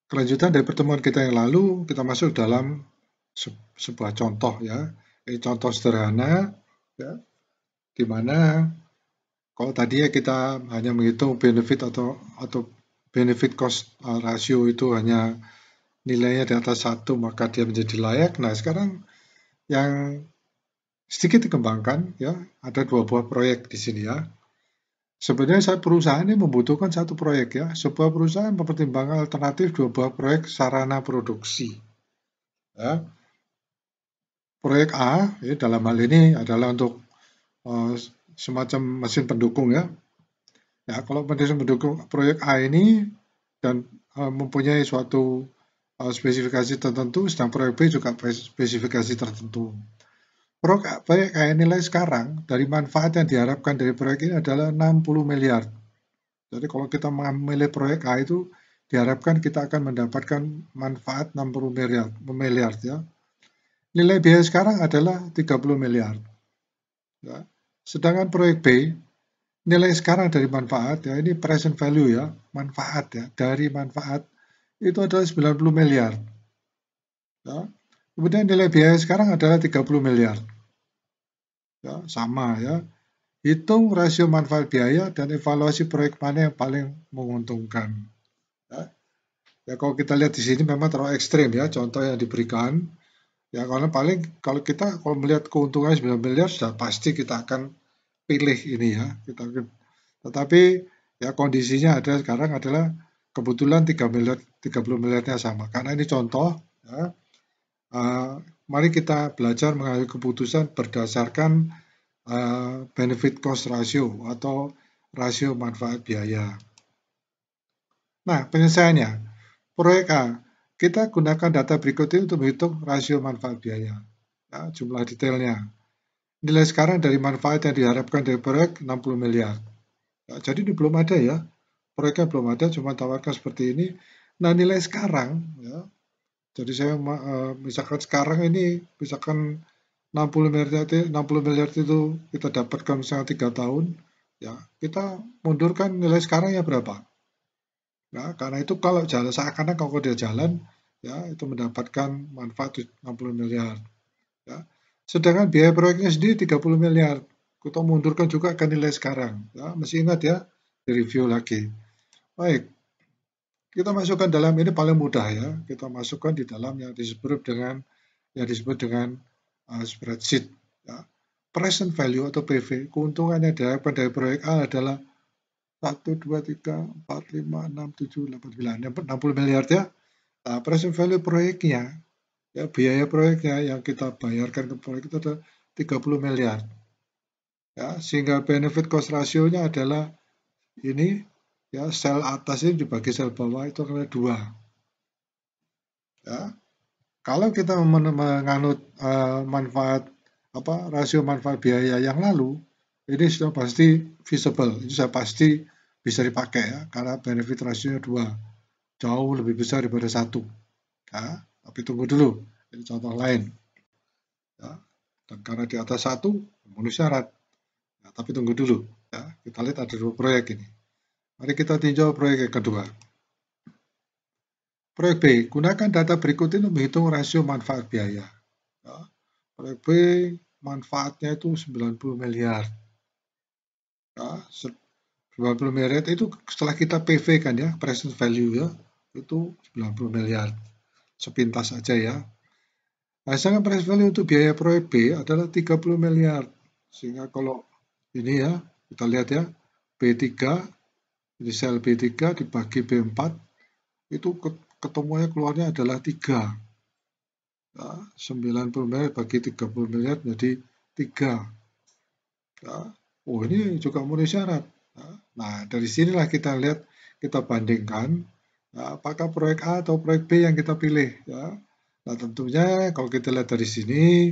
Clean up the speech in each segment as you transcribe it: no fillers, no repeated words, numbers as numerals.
Kelanjutan dari pertemuan kita yang lalu, kita masuk dalam sebuah contoh ya. Ini contoh sederhana ya, di mana kalau tadi ya kita hanya menghitung benefit atau benefit cost ratio itu hanya nilainya di atas 1 maka dia menjadi layak. Nah, sekarang yang sedikit dikembangkan ya, ada 2 buah proyek di sini ya. Sebenarnya perusahaan ini membutuhkan satu proyek ya. Sebuah perusahaan mempertimbangkan alternatif 2 buah proyek sarana produksi. Ya. Proyek A ya, dalam hal ini adalah untuk semacam mesin pendukung ya. Ya, kalau mesin pendukung proyek A ini dan mempunyai suatu spesifikasi tertentu, sedang proyek B juga spesifikasi tertentu. Proyek A nilai sekarang dari manfaat yang diharapkan dari proyek ini adalah 60 miliar. Jadi kalau kita memilih proyek A itu diharapkan kita akan mendapatkan manfaat 60 miliar ya. Nilai biaya sekarang adalah 30 miliar. Ya. Sedangkan proyek B, nilai sekarang dari manfaat, ya ini present value ya, manfaat ya, dari manfaat itu adalah 90 miliar. Ya. Kemudian nilai biaya sekarang adalah 30 miliar. Ya, sama ya. Hitung rasio manfaat biaya dan evaluasi proyek mana yang paling menguntungkan. Ya. Ya kalau kita lihat di sini memang terlalu ekstrim ya, contoh yang diberikan. Ya karena paling kalau kita kalau melihat keuntungan 9 miliar sudah pasti kita akan pilih ini ya. Tetapi ya kondisinya ada sekarang adalah kebetulan 3 miliar 30 miliarnya sama. Karena ini contoh ya. Mari kita belajar mengambil keputusan berdasarkan benefit cost ratio atau rasio manfaat biaya. Nah, penyelesaiannya. Proyek A, kita gunakan data berikut ini untuk menghitung rasio manfaat biaya. Ya, jumlah detailnya. Nilai sekarang dari manfaat yang diharapkan dari proyek 60 miliar. Ya, jadi ini belum ada ya. Proyeknya belum ada, cuma tawarkan seperti ini. Nah, nilai sekarang, ya, jadi saya misalkan sekarang ini, misalkan 60 miliar itu kita dapatkan misalnya 3 tahun, ya kita mundurkan nilai sekarang ya berapa? Ya, karena itu kalau jalan seakan-akan kalau dia jalan, ya itu mendapatkan manfaat 60 miliar. Ya. Sedangkan biaya proyeknya sendiri 30 miliar. Kita mundurkan juga ke nilai sekarang. Ya, masih ingat ya, direview lagi. Baik, kita masukkan dalam ini paling mudah ya. Kita masukkan di dalam yang disebut dengan spreadsheet. Ya. Present value atau PV, keuntungan yang diharapkan dari proyek A adalah 1, 2, 3, 4, 5, 6, 7, 8, 9, 60 miliar ya. Nah, present value proyeknya, ya biaya proyeknya yang kita bayarkan ke proyek itu adalah 30 miliar. Ya, sehingga benefit cost ratio-nya adalah ini ya sel atas ini dibagi sel bawah itu adalah 2. Ya. Kalau kita menganut manfaat rasio manfaat biaya yang lalu, ini sudah pasti feasible, ini sudah pasti bisa dipakai ya karena benefit rasionya 2, jauh lebih besar daripada 1. Ya, tapi tunggu dulu, ini contoh lain. Ya. Dan karena di atas 1 memenuhi syarat. Ya, tapi tunggu dulu, ya. Kita lihat ada 2 proyek ini. Mari kita tinjau proyek yang kedua. Proyek B, gunakan data berikut ini menghitung rasio manfaat biaya. Ya. Proyek B, manfaatnya itu 90 miliar. Ya, 90 miliar itu setelah kita PV kan ya, present value ya, itu 90 miliar. Sepintas saja ya. Nah, sedangkan present value untuk biaya proyek B adalah 30 miliar. Sehingga kalau ini ya, kita lihat ya, B3, ini sel B3 dibagi B4, itu ketemuannya keluarnya adalah 3. Ya, 90 miliar bagi 30 miliar menjadi 3. Ya. Oh, ini juga memenuhi syarat. Ya. Nah, dari sinilah kita lihat, kita bandingkan ya, apakah proyek A atau proyek B yang kita pilih. Ya. Nah, tentunya kalau kita lihat dari sini,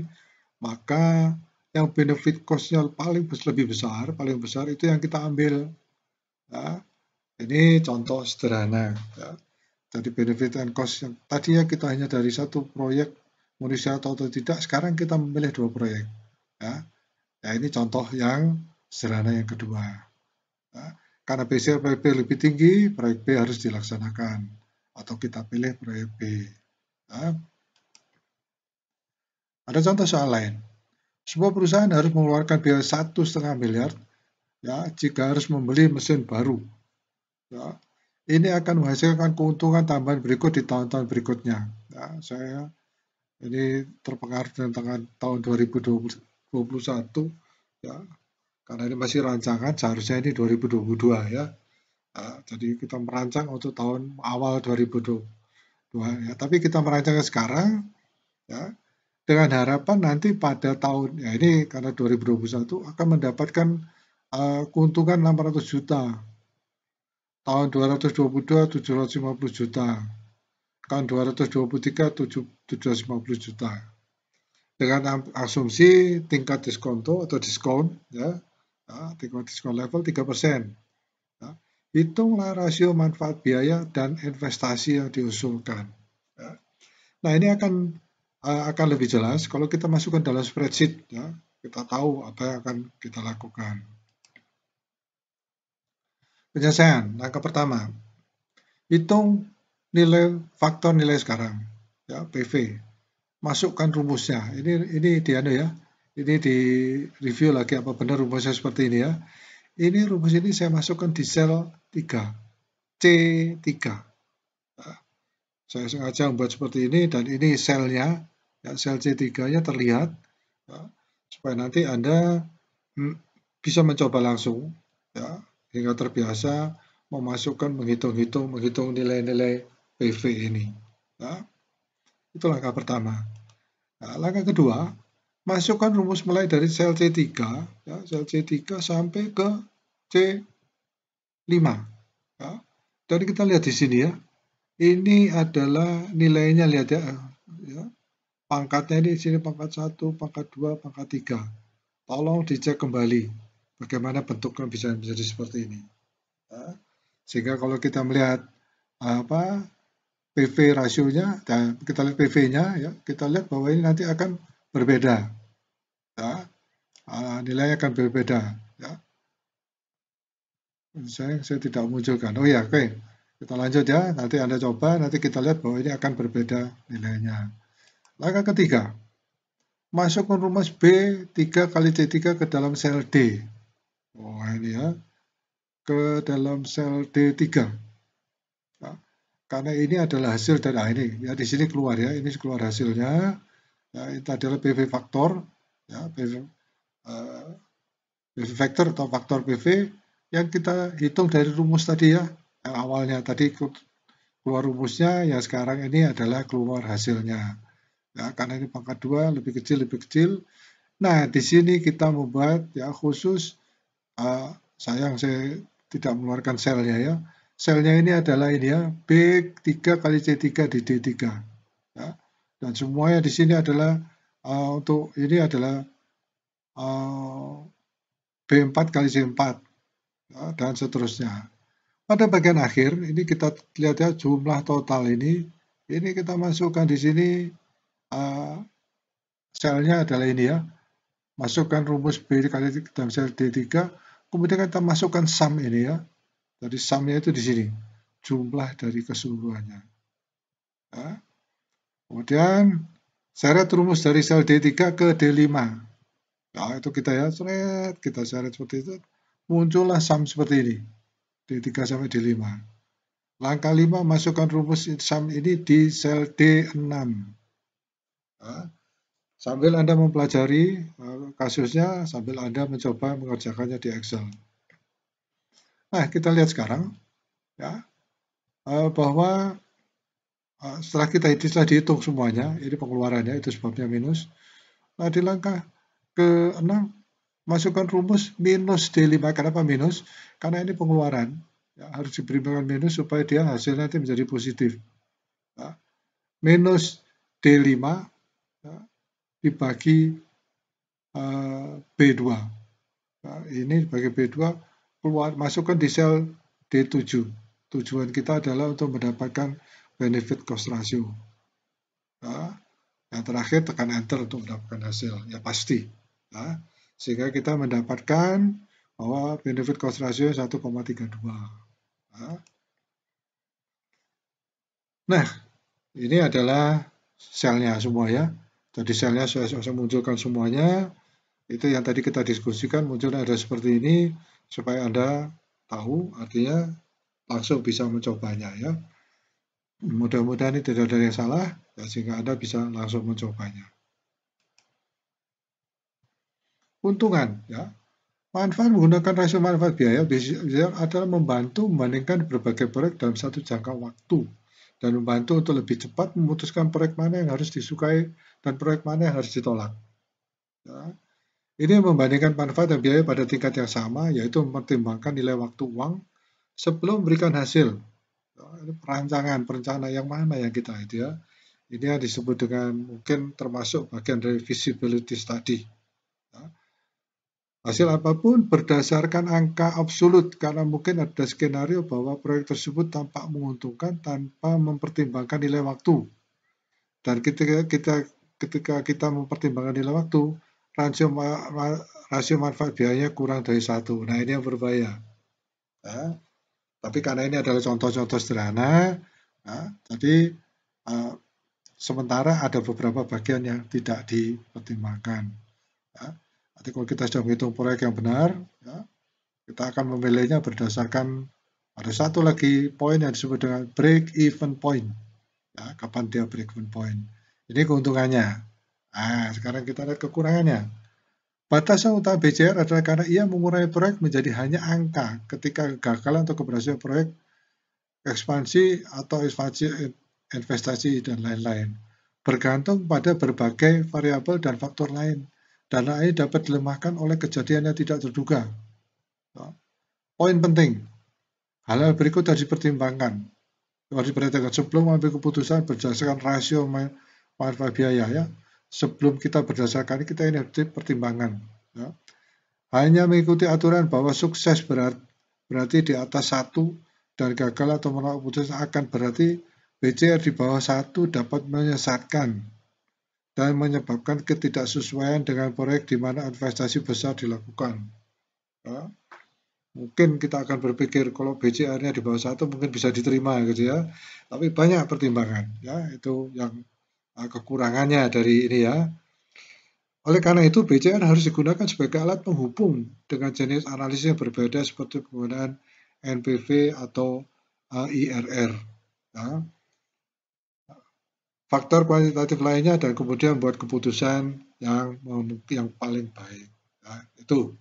maka yang benefit cost-nya lebih besar itu yang kita ambil. Ya. Ini contoh sederhana. Ya. Jadi benefit and cost yang tadi ya kita hanya dari satu proyek manusia atau tidak, sekarang kita memilih 2 proyek. Ya. Ya, ini contoh yang sederhana yang kedua. Ya. Karena BCR proyek B lebih tinggi, proyek B harus dilaksanakan. atau kita pilih proyek B. Nah, ada contoh soal lain. Sebuah perusahaan harus mengeluarkan biaya 1,5 miliar ya jika harus membeli mesin baru. Ya, ini akan menghasilkan keuntungan tambahan berikut di tahun-tahun berikutnya. Ya, saya ini terpengaruh dengan tahun 2021 ya, karena ini masih rancangan, seharusnya ini 2022 ya. Jadi kita merancang untuk tahun awal 2022 ya, tapi kita merancangnya sekarang ya dengan harapan nanti pada tahun ya ini karena 2021 akan mendapatkan keuntungan 600 juta. Tahun 2022 750 juta. Tahun 2023 750 juta. Dengan asumsi tingkat diskonto atau diskon ya, tingkat diskon level 3%. Ya. Hitunglah rasio manfaat biaya dan investasi yang diusulkan. Ya. Nah, ini akan lebih jelas kalau kita masukkan dalam spreadsheet ya. Kita tahu apa yang akan kita lakukan. Penyelesaian, langkah pertama. Hitung faktor nilai sekarang ya, PV. Masukkan rumusnya. Ini ya. Ini di review lagi apa benar rumusnya seperti ini ya. Ini rumus ini saya masukkan di sel 3. C3. Nah, saya sengaja membuat seperti ini dan ini selnya ya, sel C3-nya terlihat ya, supaya nanti Anda bisa mencoba langsung ya, hingga terbiasa menghitung nilai-nilai PV ini. Ya. Itu langkah pertama. Nah, langkah kedua, masukkan rumus mulai dari sel C3, ya, sel C3 sampai ke C5. Ya. Dan kita lihat di sini ya, ini adalah nilainya, lihat ya, pangkatnya ini di sini pangkat 1, pangkat 2, pangkat 3. Tolong dicek kembali bagaimana bentuknya bisa menjadi seperti ini. Ya. Sehingga kalau kita melihat PV rasionya, dan kita lihat PV-nya, ya, kita lihat bahwa ini nanti akan berbeda. Ya. Nilainya akan berbeda. Ya. Saya tidak munculkan. Oh ya, oke. Kita lanjut ya. Nanti Anda coba, nanti kita lihat bahwa ini akan berbeda nilainya. Langkah ketiga, masukkan rumus B3 kali C3 ke dalam sel D. Oh ini ya, ke dalam sel D3. Ya. Karena ini adalah hasil dari ini. Ya di sini keluar ya, ini keluar hasilnya. Ya, itu adalah PV faktor. Ya, PV faktor atau faktor PV yang kita hitung dari rumus tadi ya. Yang awalnya tadi keluar rumusnya, yang sekarang ini adalah keluar hasilnya. Ya, karena ini pangkat 2 lebih kecil. Nah, di sini kita membuat ya khusus sayang saya tidak mengeluarkan selnya ya. Selnya ini adalah ini ya, B3 kali C3 di D3. Ya. Dan semuanya di sini adalah untuk ini adalah B4 kali C4 ya, dan seterusnya. Pada bagian akhir ini kita lihat ya jumlah total ini kita masukkan di sini selnya adalah ini ya. Masukkan rumus B kali dalam sel D3, kemudian kita masukkan sum ini ya. Jadi sumnya itu di sini, jumlah dari keseluruhannya. Ya. Kemudian seret rumus dari sel D3 ke D5. Nah, itu kita ya, kita seret seperti itu. Muncullah sum seperti ini, D3 sampai D5. Langkah 5, masukkan rumus sum ini di sel D6. Nah, sambil Anda mempelajari kasusnya, sambil Anda mencoba mengerjakannya di Excel. Nah, kita lihat sekarang ya bahwa setelah dihitung semuanya, ini pengeluarannya, itu sebabnya minus. Nah, di langkah ke-6, masukkan rumus minus D5. Kenapa minus? Karena ini pengeluaran. Ya, harus diberikan minus supaya dia hasilnya nanti menjadi positif. Ya. Minus D5 ya, dibagi B2. Nah, ini bagi B2, masukkan di sel D7. Tujuan kita adalah untuk mendapatkan benefit cost ratio. Nah, yang terakhir tekan enter untuk mendapatkan hasil. Ya pasti. Nah, sehingga kita mendapatkan bahwa benefit cost ratio 1,32. Nah, Nah, ini adalah selnya semua ya. Jadi selnya saya munculkan semuanya. Itu yang tadi kita diskusikan munculnya ada seperti ini supaya Anda tahu, artinya langsung bisa mencobanya ya. Mudah-mudahan ini tidak ada yang salah ya, sehingga Anda bisa langsung mencobanya. Keuntungan ya. Manfaat menggunakan rasio manfaat biaya adalah membantu membandingkan berbagai proyek dalam satu jangka waktu dan membantu untuk lebih cepat memutuskan proyek mana yang harus disukai dan proyek mana yang harus ditolak. Ya. Ini membandingkan manfaat dan biaya pada tingkat yang sama, yaitu mempertimbangkan nilai waktu uang sebelum memberikan hasil. Ya, ini perencanaan yang mana yang kita itu ya. Ini yang disebut dengan mungkin termasuk bagian dari feasibility study. Ya. Hasil apapun berdasarkan angka absolut karena mungkin ada skenario bahwa proyek tersebut tampak menguntungkan tanpa mempertimbangkan nilai waktu. Dan ketika kita mempertimbangkan nilai waktu, rasio manfaat biayanya kurang dari 1. Nah, ini yang berbahaya. Ya. Tapi karena ini adalah contoh-contoh sederhana, ya, jadi sementara ada beberapa bagian yang tidak dipertimbangkan. Ya. Nanti kalau kita sudah menghitung proyek yang benar, ya, kita akan memilihnya berdasarkan ada satu lagi poin yang disebut dengan break even point. Ya, kapan dia break even point. Ini keuntungannya. Nah, sekarang kita lihat kekurangannya. Batasan utama BCR adalah karena ia mengurangi proyek menjadi hanya angka ketika kegagalan atau keberhasilan proyek, ekspansi atau investasi dan lain-lain. Bergantung pada berbagai variabel dan faktor lain. Dana ini dapat dilemahkan oleh kejadian yang tidak terduga. Poin penting, hal-hal berikut harus dipertimbangkan. Harus diperhatikan sebelum mengambil keputusan berdasarkan rasio manfaat biaya ya. Sebelum kita berdasarkan kita ini harus pertimbangan. Ya. Hanya mengikuti aturan bahwa sukses berarti di atas 1 dan gagal atau menolak keputusan akan berarti BCR di bawah 1 dapat menyesatkan dan menyebabkan ketidaksesuaian dengan proyek di mana investasi besar dilakukan. Ya. Mungkin kita akan berpikir kalau BCR-nya di bawah 1 mungkin bisa diterima gitu ya. Tapi banyak pertimbangan ya, itu yang kekurangannya dari ini ya. Oleh karena itu BCR harus digunakan sebagai alat penghubung dengan jenis analisis yang berbeda seperti penggunaan NPV atau IRR. Ya. Faktor kuantitatif lainnya dan kemudian buat keputusan yang paling baik. Ya, itu.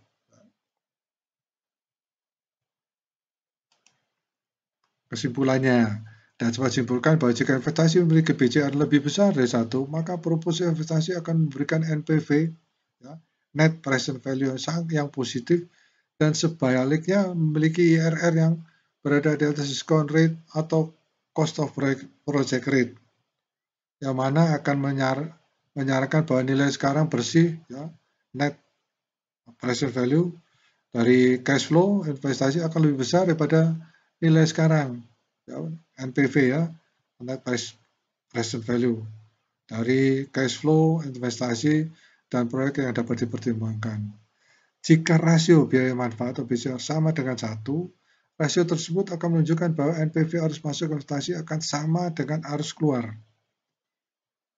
Kesimpulannya, dan dapat simpulkan bahwa jika investasi memiliki BCR lebih besar dari 1, maka proposal investasi akan memberikan NPV, ya, net present value yang positif, dan sebaliknya memiliki IRR yang berada di atas discount rate atau cost of project rate, yang mana akan menyarankan bahwa nilai sekarang bersih, ya, net present value dari cash flow investasi akan lebih besar daripada nilai sekarang, ya, NPV ya, net present value dari cash flow investasi dan proyek yang dapat dipertimbangkan. Jika rasio biaya manfaat atau BCR sama dengan 1, rasio tersebut akan menunjukkan bahwa NPV arus masuk investasi akan sama dengan arus keluar.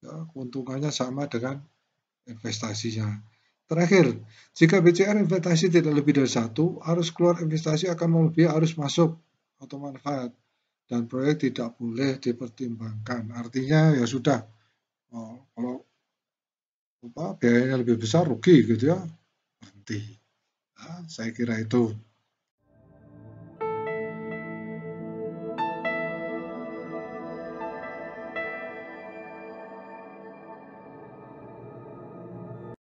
Ya, keuntungannya sama dengan investasinya. Terakhir, jika BCR investasi tidak lebih dari 1, arus keluar investasi akan melebihi arus masuk atau manfaat, dan proyek tidak boleh dipertimbangkan. Artinya ya sudah, kalau biayanya lebih besar rugi gitu ya, berhenti. Nah, saya kira itu.